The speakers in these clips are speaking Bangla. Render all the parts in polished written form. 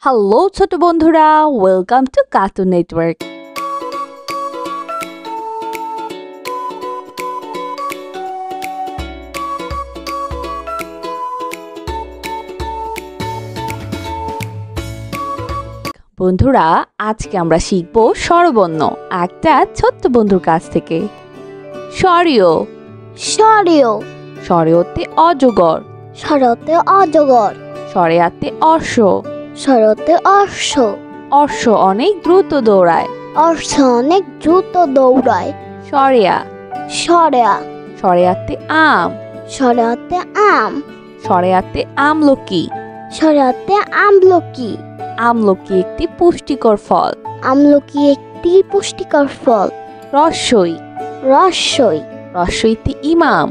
হ্যালো ছোট বন্ধুরা, ওয়েলকাম টু কার্টুন নেটওয়ার্ক। বন্ধুরা, আজকে আমরা শিখব স্বরবর্ণ একটা ছোট্ট বন্ধুর কাছ থেকে। স্বরীয় স্বরীয় স্বরেয়তে অজগর, স্বরতে অজগর, স্বরেয়াতে অশ্ব, স্বরতে অশ্ব, অশ্ব অনেক দ্রুত দৌড়ায়। অশ্ব অনেক দ্রুত দৌড়ায়। স্বরেয়া স্বরেয়া স্বরেয়াতে আম, স্বরেয়াতে আম, স্বরেয়াতে আমলকি, স্বরেয়াতে আমলকি, আমলকি একটি পুষ্টিকর ফল। আমলকি একটি পুষ্টিকর ফল। রস্বই রস্বই রস্বইতে ইমাম,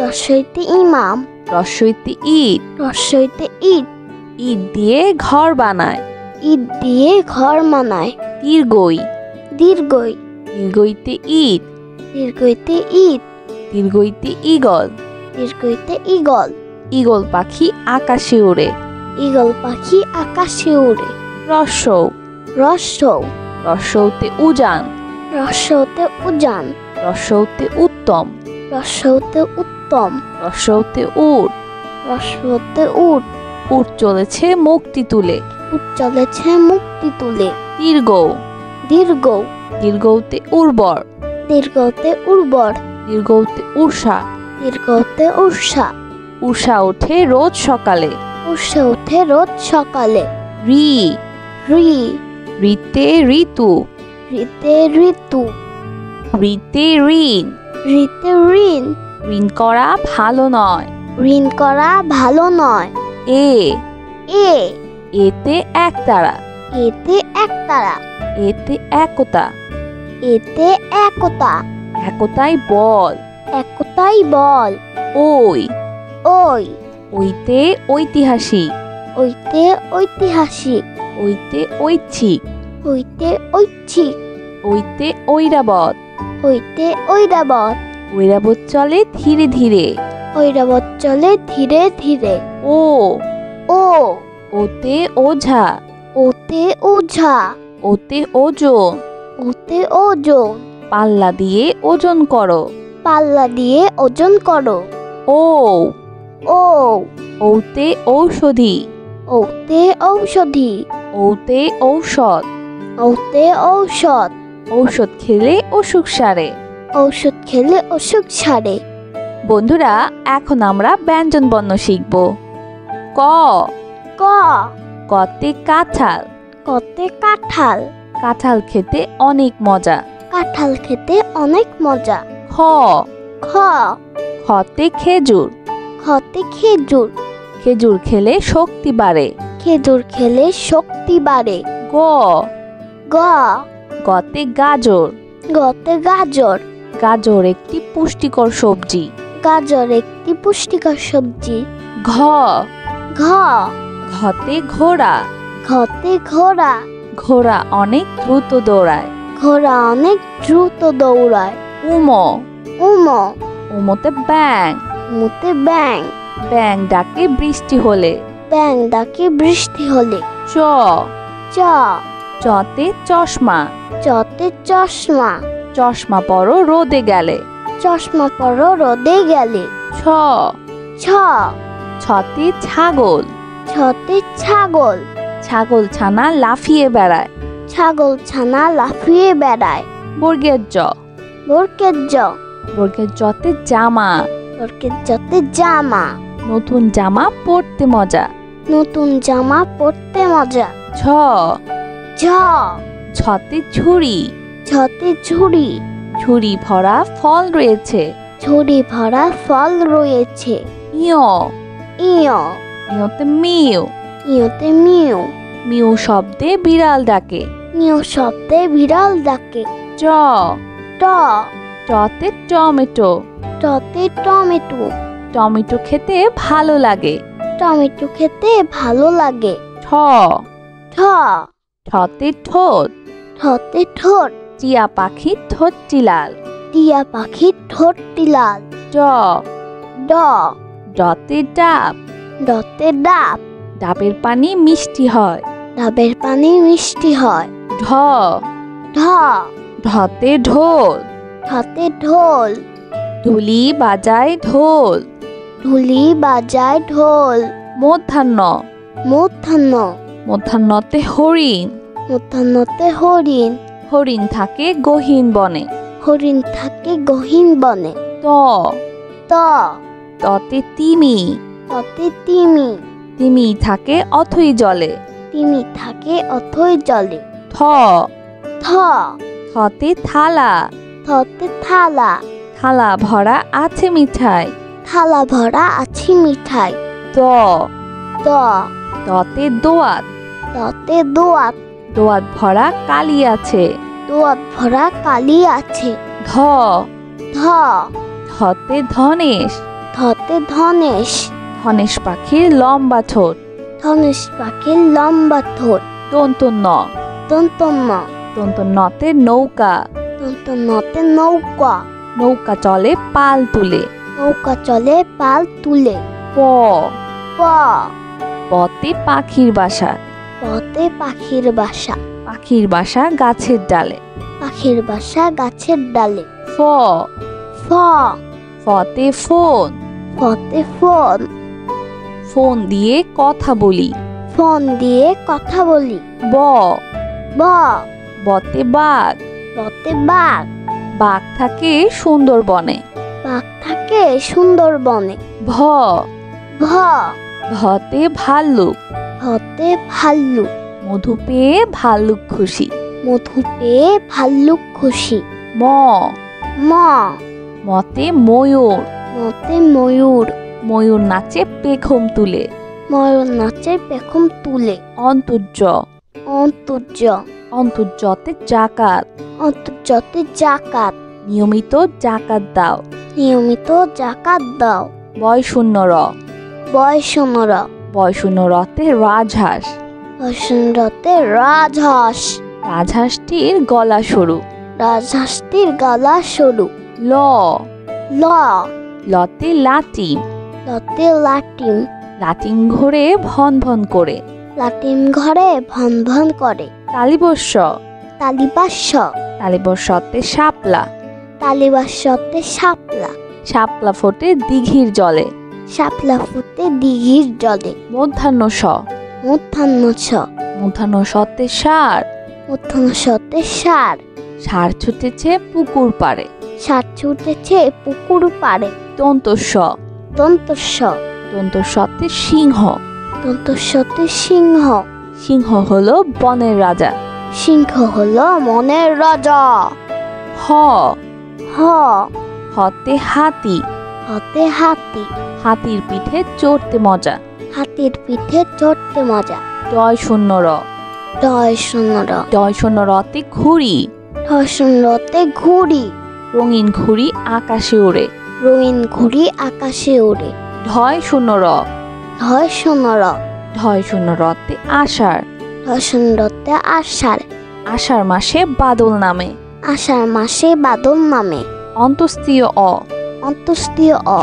রস্বইতে ইমাম, রস্বইতে ইট, রস্বইতে ইট, ইট দিয়ে ঘর বানায়। ইট দিয়ে ঘর বানায়। দীর্ঘই দীর্ঘই দীর্ঘইতে ইট, দীর্ঘইতে ইট, দীর্ঘইতে ঈগল, দীর্ঘইতে ঈগল, ঈগল পাখি আকাশে ওড়ে। ঈগল পাখি আকাশে উড়ে। রস্বৌ রস্বৌ রস্বৌতে উজান, রস্বতে উজান, রস্বৌতে উত্তম, রস্বতে উত্তম, রস্বৌতে উট, রস্বতে উট, উট চলেছে মুক্তি তুলে। উট চলেছে মুক্তি তুলে। দীর্ঘ দীর্ঘ দীর্ঘতে উর্বর, দীর্ঘতে উর্বর, দীর্ঘতে উষা, দীর্ঘতে উষা, উষা ওঠে রোজ সকালে। উষা ওঠে রোজ সকালে। রি ঋ ঋতে ঋতু, ঋতে ঋতু, ঋতে ঋণ, ঋতে ঋণ, ঋণ করা ভালো নয়। ঋণ করা ভালো নয়। এ এ এতে একতারা, এতে একতারা, এতে একতা, এতে একতা, একতাই বল। একতাই বল। ওই ওই ওইতে ঐতিহাসিক, ওইতে ঐতিহাসিক, ওইতে ঐচ্ছিক, হইতে ঐচ্ছিক, ওইতে ঐরাবত, হইতে ঐরাবত, ঐরাবত চলে ধীরে ধীরে। ঐরাবত চলে ধীরে ধীরে। ও ও ওতে ওঝা, ওতে ওঝা, ওতে ওজন, ওতে ওজন, পাল্লা দিয়ে ওজন করো। পাল্লা দিয়ে ওজন করো। ও ও ওতে ঔষধি, ওতে ঔষধি, ওতে ঔষধ, ওতে ঔষধ, ঔষধ খেলে অসুখ সারে। ঔষধ খেলে অসুখ সারে। বন্ধুরা, এখন আমরা ব্যঞ্জন বর্ণ শিখব। ক ক কতে কাঁঠাল, কতে কাঁঠাল, কাঁঠাল খেতে অনেক মজা। কাঁঠাল খেতে অনেক মজা। খ খ খতে খেজুর, খতে খেজুর, খেজুর খেলে শক্তি বাড়ে। খেজুর খেলে শক্তি বাড়ে। গ গ গতে গাজর, গতে গাজর, গাজর একটি পুষ্টিকর সবজি। গাজর একটি পুষ্টিকর সবজি। ঘ ঘ ঘতে ঘোড়া, ঘতে ঘোড়া, ঘোড়া অনেক দ্রুত দৌড়ায়। ঘোড়া অনেক দ্রুত দৌড়ায়। উম উম উমতে ব্যাং, মুতে ব্যাং, ব্যাং ডাকে বৃষ্টি হলে। ব্যাং ডাকে বৃষ্টি হলে। চ চ চতে চশমা, চতে চশমা, চশমা পরো রোদে গেলে। চশমা পরো রোদে গেলে। ছ ছ ছতে ছাগল, ছতে ছাগল, ছাগল ছানা লাফিয়ে বেড়ায়। ছাগল ছানা লাফিয়ে বেড়ায়। বর্গের জ বর্গের জ বর্গের জতে জামা, বর্গের জতে জামা, নতুন জামা পরতে মজা। নতুন জামা পরতে মজা। ছ ঝ ছতে ঝুড়ি, ঝতে ঝুড়ি, ঝুড়ি ভরা ফল রয়েছে। ঝুড়ি ভরা ফল রয়েছে। ইয় ইয় ইয়তে মিউ, ইয়তে মিউ, মিউ শব্দে বিড়াল ডাকে। মিউ শব্দে বিড়াল ডাকে। ট ট টতে টমেটো, টতে টমেটো, টমেটো খেতে ভালো লাগে। টমেটো খেতে ভালো লাগে। ঠ ঠ ঠতে ঠোঁট, ঠতে ঠোঁট, টিয়া পাখি ঠোঁটটি লাল। টিয়া পাখির ঠোঁটটি লাল। ড ড ডতে ডাব, ডতে ডাব, ডাবের পানি মিষ্টি হয়। ডাবের পানি মিষ্টি হয়। ঢ ঢ ঢতে ঢোল, ঢতে ঢোল, ঢুলি বাজায় ঢোল। ঢুলি বাজায় ঢোল। মূর্ধন্য মূর্ধন্য মূর্ধন্যতে হরিণ, মূর্ধন্যতে হরিণ, হরিণ থাকে গহীন বনে। হরিণ থাকে গহীন বনে। ত ত ততে তিমি, ততে তিমি, তিমি থাকে অথই জলে। তিমি থাকে অথই জলে। থ থ থতে থালা, থতে থালা, থালা ভরা আছে মিঠাই। থালা ভরা আছে মিঠাই। দ দ দতে দোয়াত, দতে দোয়াত, দোয়াত ভরা কালি আছে। দোয়াত ভরা কালি আছে। ধ ধ ধতে ধনেশ, ধতে ধনেশ, ধনেশ পাখির লম্বা ঠোঁট। ধনেশ পাখির লম্বা ঠোঁট। দন্তন্য দন্তন্য দন্তন্যতে নৌকা, দন্তন্যতে নৌকা, নৌকা চলে পাল তুলে। নৌকা চলে পাল তুলে। প প পতে পাখির বাসা, পতে পাখির বাসা, পাখির বাসা গাছের ডালে। পাখির বাসা গাছের ডালে। ফ ফ ফতে ফোন, ফতে ফোন, ফোন দিয়ে কথা বলি। ফোন দিয়ে কথা বলি। ব ব বতে বাঘ, বতে বাঘ, বাঘ থাকে সুন্দর বনে। বাঘ থাকে সুন্দর বনে। ভ ভ ভতে ভাল্লুক, ভতে ভাল্লুক, মধু পেয়ে ভাল্লুক খুশি। মধু পেয়ে ভাল্লুক খুশি। ম ম মতে ময়ূর, মতে ময়ূর, ময়ূর নাচে পেখম তুলে। ময়ূর নাচে পেখম তুলে। অন্তর্য অন্তর্য অন্তর্যতে জাকাত, অন্তর্যতে জাকাত, নিয়মিত জাকাত দাও। নিয়মিত জাকাত দাও। বয়শূন্য র বয়সনর, বয়শূন্য রতে রাজহাঁস, বসন্ততে রাজহাঁস, রাজহাঁসটির গলা সরু। রাজহাঁসটির গলা সরু। ল ল লতে লাটিম, লতে লাটিম, লাটিম ঘোরে ভন ভন করে। লাটিম ঘরে ভন ভন করে। তালিবস্য তালিবাস্য, তালিবস্যতে শাপলা, তালিবাস্যতে শাপলা, শাপলা ফোটে দিঘির জলে। শাপলা ফুটে দিঘির জলে। মধ্যাহ্ন স মধ্যাহ্ন ছ, মধ্যাহ্ন সতে ষাঁড়, মধ্যাহ্ন সতে ষাঁড়, ষাঁড় ছুটেছে পুকুর পাড়ে। ষাঁড় ছুটেছে পুকুর পাড়ে। দন্তস্ব দন্তস্ব, দন্তস্বতে সিংহ, দন্তস্বতে সিংহ, সিংহ হলো বনের রাজা। সিংহ হলো মনের রাজা। হ হ হতে হাতি, হতে হাতি, হাতির পিঠে চড়তে মজা। হাতির পিঠে চড়তে মজা। ডয় শূন্য র ডয় শূন্যর, ডয় শূন্য রতে ঘুড়ি, ঢয় শূন্যতে ঘুড়ি, রঙিন ঘুড়ি আকাশে ওড়ে। রঙিন ঘুড়ি আকাশে ওড়ে। ঢয় শূন্য র ঢয় শূন্যর, ঢয় শূন্য রতে আষাঢ়, ঢয় শূন্যতে আষাঢ়, আষাঢ় মাসে বাদল নামে। আষাঢ় মাসে বাদল নামে। অন্তস্তীয় অ অন্তস্তীয় অ,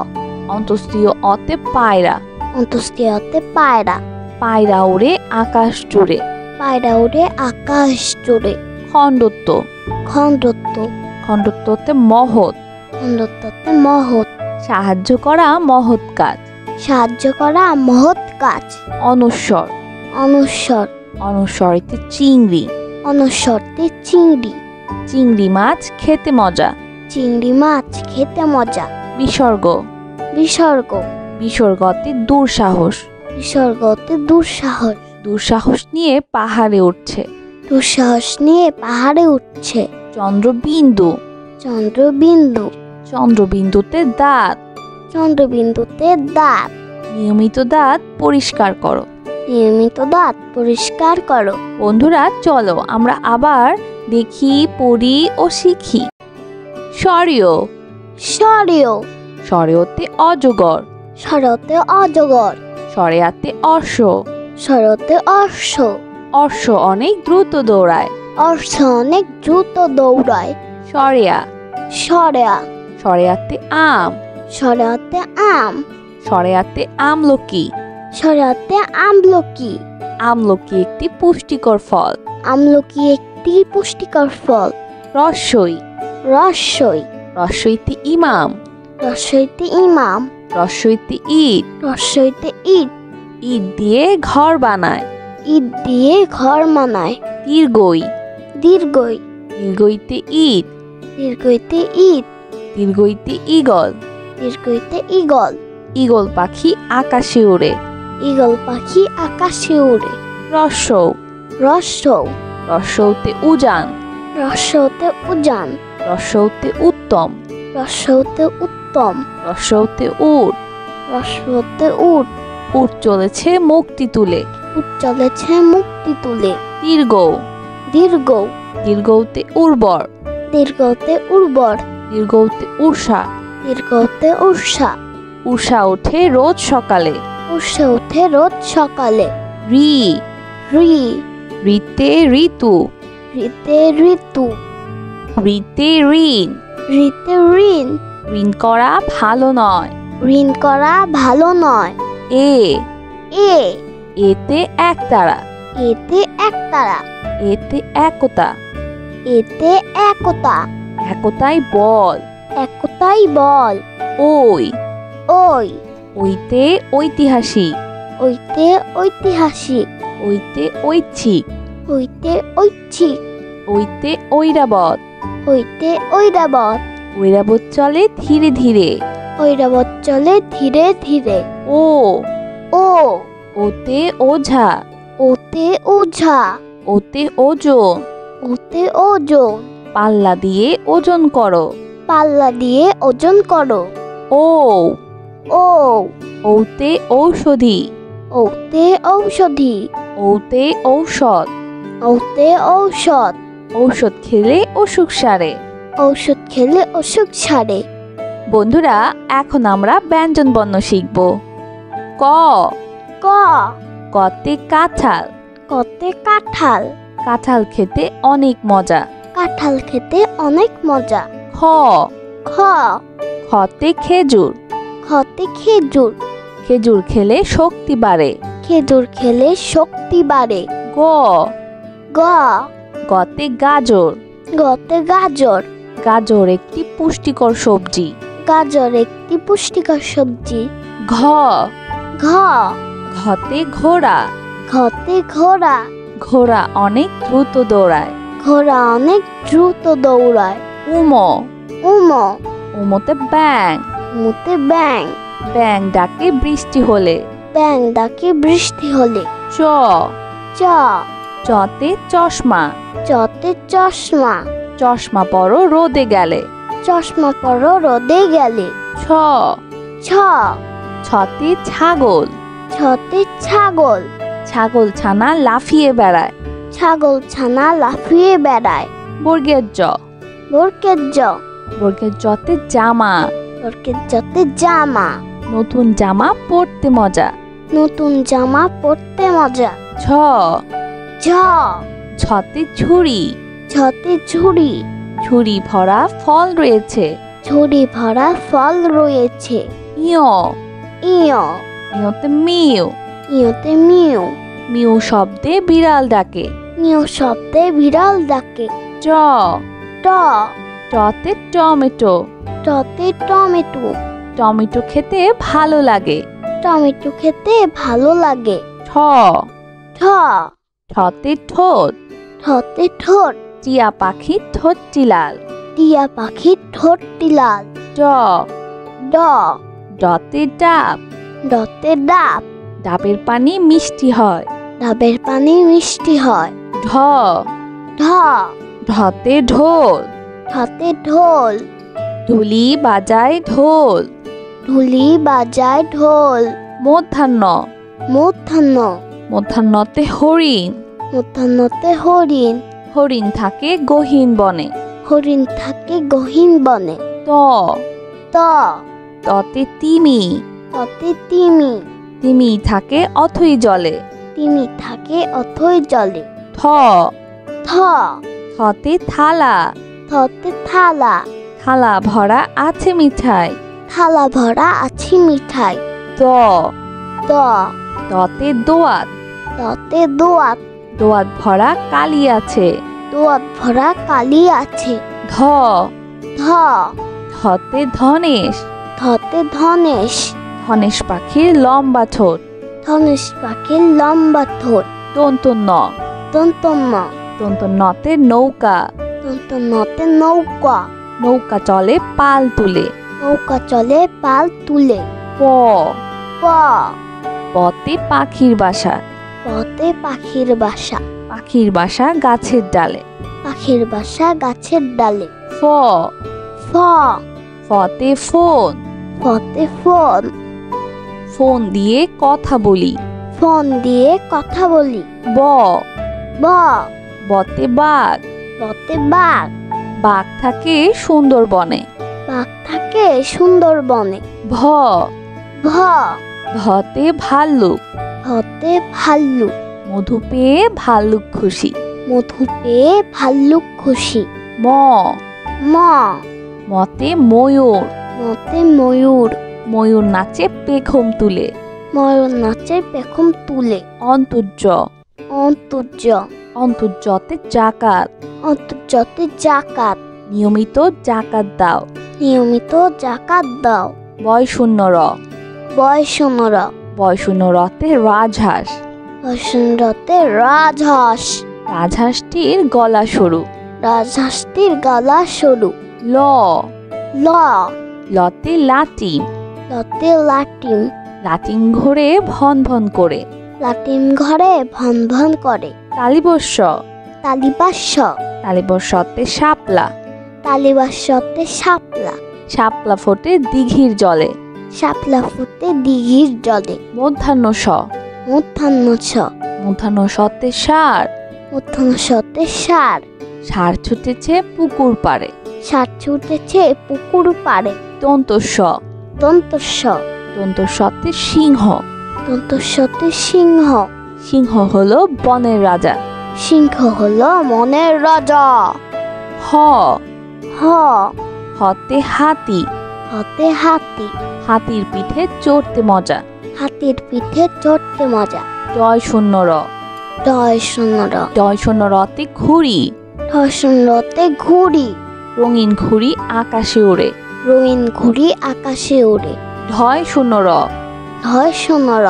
অন্তস্তীয় অতে পায়রা, অন্তস্তীয়তে পায়রা, পায়রা ওড়ে আকাশ জুড়ে। পায়রা ওড়ে আকাশ জুড়ে। খণ্ডত্ব, খণ্ডত্ব, খণ্ডত্বতে মহৎ, খণ্ডত্বতে মহৎ, সাহায্য করা মহৎ কাজ। সাহায্য করা মহৎ কাজ। অনুস্বর, অনুস্বর, অনুস্বরিতে চিংড়ি, অনুস্বরতে চিংড়ি, চিংড়ি মাছ খেতে মজা। চিংড়ি মাছ খেতে মজা। বিসর্গ, বিসর্গ, বিসর্গতে দুঃসাহস, বিসর্গতে দুঃসাহস, দুঃসাহস নিয়ে পাহাড়ে উঠছে। দুঃসাহস নিয়ে পাহাড়ে উঠছে। চন্দ্রবিন্দু, চন্দ্রবিন্দু, চন্দ্রবিন্দুতে দাঁত, চন্দ্রবিন্দুতে দাঁত, নিয়মিত দাঁত পরিষ্কার করো। নিয়মিত দাঁত পরিষ্কার করো। বন্ধুরা চলো আমরা আবার দেখি, পড়ি ও শিখি। স্বরীয়, স্বরীয়, স্বরেয়তে অজগর, স্বরতে অজগর, স্বরেয়াতে অশ্ব, স্বরতে অশ্ব, অশ্ব অনেক দ্রুত দৌড়ায়। অশ্ব অনেক দ্রুত দৌড়ায়। স্বরেয়া, স্বরেয়া, স্বরেয়াতে আম, স্বরেয়াতে আম, স্বরেয়াতে আমলকি, স্বরেয়াতে আমলকি, আমলকি একটি পুষ্টিকর ফল। আমলকি একটি পুষ্টিকর ফল। রস্যই। রস্যই। রস্যইতে ইমাম। রস্যইতে ইমাম। রস্যইতে ইট। রস্যইতে ইট। ইট দিয়ে ঘর বানায়। ইট দিয়ে ঘর বানায়। দীর্ঘই। দীর্ঘই। দীর্ঘইতে ইট। দীর্ঘইতে ইট। দীর্ঘইতে ঈগল। দীর্ঘইতে ঈগল। ঈগল পাখি আকাশে ওড়ে। ঈগল পাখি আকাশে ওড়ে। রস্যৌ। রস্যৌ। রস্যৌতে উজান। রস্যৌতে উজান। রস্যৌতে উত্তম। রস্যৌতে উত্তম। রস্যৌতে উট। রস্যৌতে উট। উট চলেছে মুক্তি তুলে। উট চলেছে মুক্তি তুলে। দীর্ঘ। দীর্ঘ। দীর্ঘতে উর্বর। দীর্ঘতে উর্বর। দীর্ঘতে উষা। দীর্ঘতে উষা। উষা ওঠে রোজ সকালে। উষা ওঠে রোজ সকালে। রি। রি। রিতে ঋতু। রিতে ঋতু। ঋতে ঋণ। ঋতে ঋণ। ঋণ করা ভালো নয়। ঋণ করা ভালো নয়। এ। এ। এতে একতারা। এতে একতারা। এতে একতা। এতে একতা। একতাই বল। একতাই বল। ওই। ওই। ওইতে ঐতিহাসিক। ওইতে ঐতিহাসিক। ওইতে ঐচ্ছিক। ওইতে ঐচ্ছিক। ওইতে ঐরাবত। ওইতে ঐরাবত। ঐরাবত চলে ধীরে ধীরে। ঐরাবত চলে ধীরে ধীরে। ও। ও। ওতে ওঝা। ওতে ওঝা। ওতে ওজন। ওতে ওজন। পাল্লা দিয়ে ওজন করো। পাল্লা দিয়ে ওজন করো। ও। ও। ওতে ঔষধি। ওতে ঔষধি। ওতে ঔষধ। ওতে ঔষধ। ঔষধ খেলে অসুখ সারে। ঔষধ খেলে অসুখ সারে। বন্ধুরা, এখন আমরা ব্যঞ্জন বর্ণ শিখব। ক। ক। কতে কাঁঠাল। কতে কাঁঠাল। কাঁঠাল খেতে অনেক মজা। কাঁঠাল খেতে অনেক মজা। খ। খ। খতে খেজুর। খতে খেজুর। খেজুর খেলে শক্তি বাড়ে। খেজুর খেলে শক্তি বাড়ে। গ। গ। গতে গাজর। গতে গাজর। গাজর একটি পুষ্টিকর সবজি। গাজর একটি পুষ্টিকর সবজি। ঘ। ঘ। ঘতে ঘোড়া। ঘতে ঘোড়া। ঘোড়া অনেক দ্রুত দৌড়ায়। ঘোড়া অনেক দ্রুত দৌড়ায়। উম। উম। উমতে ব্যাং। মুতে ব্যাং। ব্যাং ডাকে বৃষ্টি হলে। ব্যাং ডাকে বৃষ্টি হলে। চ। চ। চতে চশমা। চতে চশমা। চশমা পরো রোদে গেলে। চশমা পরো রোদে গেলে। ছ। ছ। ছতে ছাগল। ছতে ছাগল। ছাগল ছানা লাফিয়ে বেড়ায়। ছাগল ছানা লাফিয়ে বেড়ায়। বর্গের জ। বর্গের জ। বর্গের জতে জামা। বর্গের জতে জামা। নতুন জামা পরতে মজা। নতুন জামা পরতে মজা। ছ। ঝ। ছতে ঝুড়ি। ঝতে ঝুড়ি। ঝুড়ি ভরা ফল রয়েছে। ঝুড়ি ভরা ফল রয়েছে। ইয়। ইয়। ইয়তে মিউ। ইয়তে মিউ। মিউ শব্দে বিড়াল ডাকে। মিউ শব্দে বিড়াল ডাকে। ট। ট। টতে টমেটো। টতে টমেটো। টমেটো খেতে ভালো লাগে। টমেটো খেতে ভালো লাগে। ঠ। ঠ। ঠতে ঠোঁট। ঠতে ঠোঁট। টিয়া পাখি ঠোঁটটি লাল। টিয়া পাখির ঠোঁটটি লাল। ড। ড। ডতে ডাব। ডতে ডাব। ডাবের পানি মিষ্টি হয়। ডাবের পানি মিষ্টি হয়। ঢ। ঢ। ঢতে ঢোল। ঢতে ঢোল। ঢুলি বাজায় ঢোল। ঢুলি বাজায় ঢোল। মধ্যাহ্ন। মধ্যাহ্ন। মধ্যাহ্নতে হরিণ। মধ্যাহ্নতে হরিণ। হরিণ থাকে গহীন বনে। হরিণ থাকে গহীন বনে। ত। ত। ততে তিমি। ততে তিমি। তিমি থাকে অথই জলে। তিমি থাকে অথই জলে। থ। থ। থতে থালা। থতে থালা। থালা ভরা আছে মিঠাই। থালা ভরা আছে মিঠাই। দ। দ। দতে দোয়াত। দতে দোয়াত। দোয়াত ভরা কালি আছে। দোয়াত ভরা কালি আছে। ধ ধ ধতে ধনেশ। ধতে ধনেশ। ধনেশ পাখির লম্বা ঠোঁট। ধনেশ পাখির লম্বা ঠোঁট। দন্ত ন দন্ত ন। দন্ত নতে নৌকা। দন্ত নতে নৌকা। নৌকা চলে পাল তুলে। নৌকা চলে পাল তুলে। প প পতে পাখির বাসা। পতে পাখির বাসা। পাখির বাসা গাছের ডালে। পাখির বাসা গাছের ডালে। ফ ফ ফতে ফোন। ফতে ফোন। ফোন দিয়ে কথা বলি। ফোন দিয়ে কথা বলি। ব ব বতে বাঘ। বতে বাঘ। বাঘ থাকে সুন্দরবনে। বাঘ থাকে সুন্দরবনে। ভ ভ ভতে ভাল্লুক। ভতে ভাল্লুক। মধু পেয়ে ভাল্লুক খুশি। মধু পেয়ে ভাল্লুক খুশি। ম ম মতে ময়ূর। মতে ময়ূর। ময়ূর নাচে পেখম তুলে। ময়ূর নাচে পেখম তুলে। অন্তর্য অন্তর্য অন্তর্যতে জাকাত। অন্তর্যতে জাকাত। নিয়মিত জাকাত দাও। নিয়মিত জাকাত দাও। বয়শূন্য র বয়সনর। বয়শূন্য রতে রাজহাঁস। বসন্ততে রাজহাঁস। রাজহাঁসটির গলা সরু। রাজহাঁসটির গলা সরু। ল ল লতে লাটিম। লতে লাটিম। লাটিম ঘোরে ভন ভন করে। লাটিম ঘরে ভন ভন করে। তালিবস্য তালিবাস্য। তালিবস্যতে শাপলা। তালিবাস্যতে শাপলা। শাপলা ফোটে দিঘির জলে। শাপলা ফুটে দিঘির জলে। মধ্যাহ্ন স মধ্যাহ্ন ছ। মধ্যাহ্ন সতে ষাঁড়। মধ্যাহ্ন সতে ষাঁড়। ষাঁড় ছুটেছে পুকুর পাড়ে। ষাঁড় ছুটেছে পুকুর পাড়ে। দন্তস্ব দন্তস্ব। দন্তস্বতে সিংহ। দন্তস্বতে সিংহ। সিংহ হলো বনের রাজা। সিংহ হলো মনের রাজা। হ হ হতে হাতি। হতে হাতি। হাতির পিঠে চড়তে মজা। হাতির পিঠে চড়তে মজা। ডয় শূন্য র ডয় শূন্যর। ডয় শূন্য রতে ঘুড়ি। ঢয় শূন্যতে ঘুড়ি। রঙিন ঘুড়ি আকাশে ওড়ে। রঙিন ঘুড়ি আকাশে ওড়ে। ঢয় শূন্য র ঢয় শূন্যর।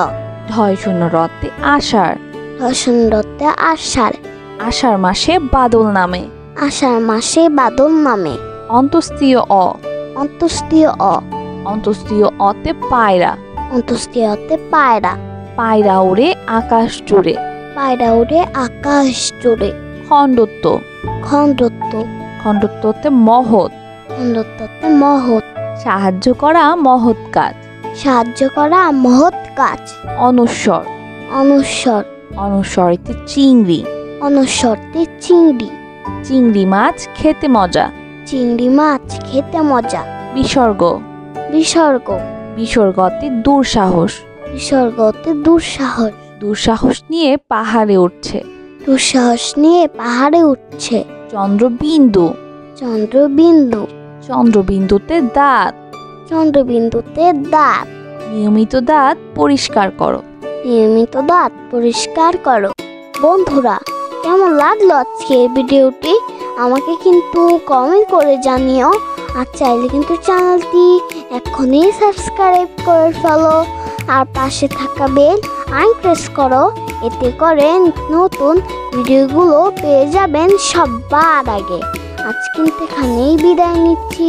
ঢয় শূন্য রতে আষাঢ়। ঢয় শূন্যতে আষাঢ়। আষাঢ় মাসে বাদল নামে। আষাঢ় মাসে বাদল নামে। অন্তস্তীয় অ অন্তস্তীয় অ। অন্তস্তীয় অতে পায়রা। অন্তস্তীয়তে পায়রা। পায়রা ওড়ে আকাশ জুড়ে। পায়রা উড়ে আকাশ জুড়ে। খণ্ডত্ব খণ্ডত্ব। খণ্ডত্বতে মহৎ। খণ্ডত্বতে মহৎ। সাহায্য করা মহৎ কাজ। সাহায্য করা মহৎ কাজ। অনুস্বর অনুস্বর। অনুস্বরিতে চিংড়ি। অনুস্বরতে চিংড়ি। চিংড়ি মাছ খেতে মজা। চিংড়ি মাছ খেতে মজা। বিসর্গ বিসর্গ। বিসর্গতে দুঃসাহস। বিসর্গতে দুঃসাহস। দুঃসাহস নিয়ে পাহাড়ে উঠছে। দুঃসাহস নিয়ে পাহাড়ে উঠছে। চন্দ্রবিন্দু চন্দ্রবিন্দু। চন্দ্রবিন্দুতে দাঁত। চন্দ্রবিন্দুতে দাঁত। নিয়মিত দাঁত পরিষ্কার করো। নিয়মিত দাঁত পরিষ্কার করো। বন্ধুরা, কেমন লাগলো আজকের ভিডিওটি আমাকে কিন্তু কমেন্ট করে জানিও। আর চাইলে কিন্তু চ্যানেলটি এখনই সাবস্ক্রাইব করে ফেলো। আর পাশে থাকা বেল আইকন প্রেস করো। এতে করে নতুন ভিডিওগুলো পেয়ে যাবেন সবার আগে। আজ কিন্তু এখানেই বিদায় নিচ্ছি।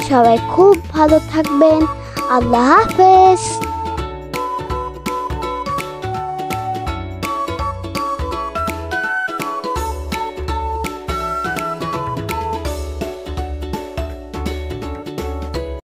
সবাই খুব ভালো থাকবেন। আল্লাহ হাফেজ।